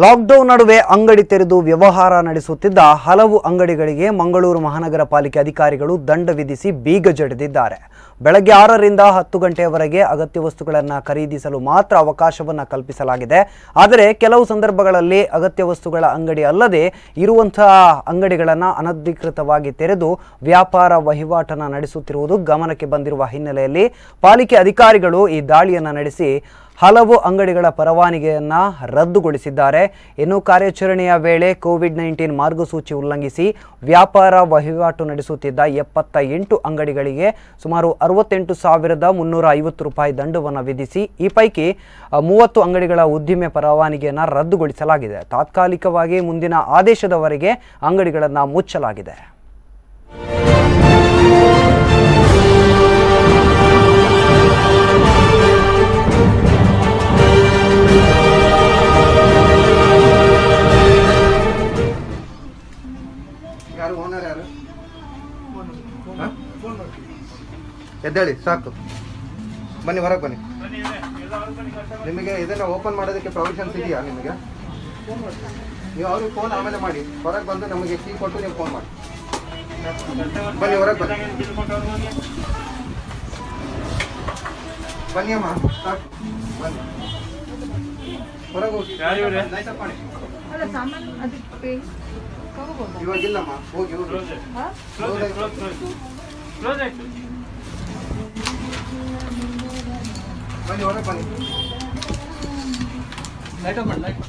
Lockdown ನಡುವೆ ಅಂಗಡಿ ತೆರೆದು ವ್ಯವಹಾರ ನಡೆಸುತ್ತಿದ್ದ ಹಲವು ಅಂಗಡಿಗಳಿಗೆ ಮಂಗಳೂರು ಮಹಾನಗರ ಪಾಲಿಕೆ ಅಧಿಕಾರಿಗಳು ದಂಡ ವಿಧಿಸಿ ಬೀಗ ಜಡಿದಿದ್ದಾರೆ. ಬೆಳಗ್ಗೆ 6 ರಿಂದ 10 ಗಂಟೆಯವರೆಗೆ ಅಗತ್ಯ ವಸ್ತುಗಳನ್ನು ಖರೀದಿಸಲು ಮಾತ್ರ ಅವಕಾಶವನ್ನು ಕಲ್ಪಿಸಲಾಗಿದೆ. ಆದರೆ ಕೆಲವು ಸಂದರ್ಭಗಳಲ್ಲಿ ಅಗತ್ಯ ವಸ್ತುಗಳ ಅಂಗಡಿ ಅಲ್ಲದೆ ಇರುವಂತಹ ಅಂಗಡಿಗಳನ್ನು ಅನಧಿಕೃತವಾಗಿ ತೆರೆದು ವ್ಯಾಪಾರ ವಹಿವಾಟನ್ನು ನಡೆಸುತ್ತಿರುವುದು ಗಮನಕ್ಕೆ ಬಂದಿರುವ ಹಿನ್ನೆಲೆಯಲ್ಲಿ ಪಾಲಿಕೆ ಅಧಿಕಾರಿಗಳು ಈ ದಾಳಿಯನ್ನು ನಡೆಸಿ ಹಲವು ಅಂಗಡಿಗಳ ಪರವಾನಗಿಯನ್ನು ರದ್ದುಗೊಳಿಸಿದ್ದಾರೆ. ಇನ್ನು ಕಾರ್ಯಾಚರಣೆಯ ವೇಳೆ ಕೋವಿಡ್-19 ಮಾರ್ಗಸೂಚಿ ಉಲ್ಲಂಘಿಸಿ ವ್ಯಾಪಾರ ವಹಿವಾಟು ನಡೆಸುತ್ತಿದ್ದ 78 ಅಂಗಡಿಗಳಿಗೆ ಸುಮಾರು 68,350 ರೂಪಾಯಿ ದಂಡವನ್ನು ವಿಧಿಸಿ ಈ ಪೈಕಿ 30 ಅಂಗಡಿಗಳ ಉದ್ದಿಮೆ ಪರವಾನಗಿಯನ್ನು ರದ್ದುಗೊಳಿಸಲಾಗಿದೆ. ತಾತ್ಕಾಲಿಕವಾಗಿ ಮುಂದಿನ ಆದೇಶದವರೆಗೆ ಅಂಗಡಿಗಳನ್ನು ಮುಚ್ಚಲಾಗಿದೆ. ಯಾರು ಓನರ್ ಯಾರು? ಎದ್ದೇಳಿ ಸಾಕು, ಬನ್ನಿ ಹೊರಗೆ ಬನ್ನಿ. ನಿಮಗೆ ಇದನ್ನು ಓಪನ್ ಮಾಡೋದಕ್ಕೆ ಪ್ರೊವಿಷನ್ಸ್ ಇದೆಯಾ? ನಿಮಗೆ ನೀವು ಅವ್ರಿಗೆ ಫೋನ್ ಆಮೇಲೆ ಮಾಡಿ, ಹೊರಗೆ ಬಂದು ನಮಗೆ ಕೀ ಕೊಟ್ಟು ನೀವು ಫೋನ್ ಮಾಡಿ. ಬನ್ನಿ ಹೊರಗೆ ಬನ್ನಿ, ಬನ್ನಿ ಅಮ್ಮ ಸಾಕು, ಬನ್ನಿ ಹೊರಗೆ ಹೋಗಿ. ಇವಾಗಿಲ್ಲಮ್ಮ, ಹೋಗಿ ಹೋಗಿ. ಬನ್ನಿ ಹೊರಗೆ ಬನ್ನಿ. ಲೈಟ್ ಆಫ್ ಮಾಡಿ, ಲೈಟ್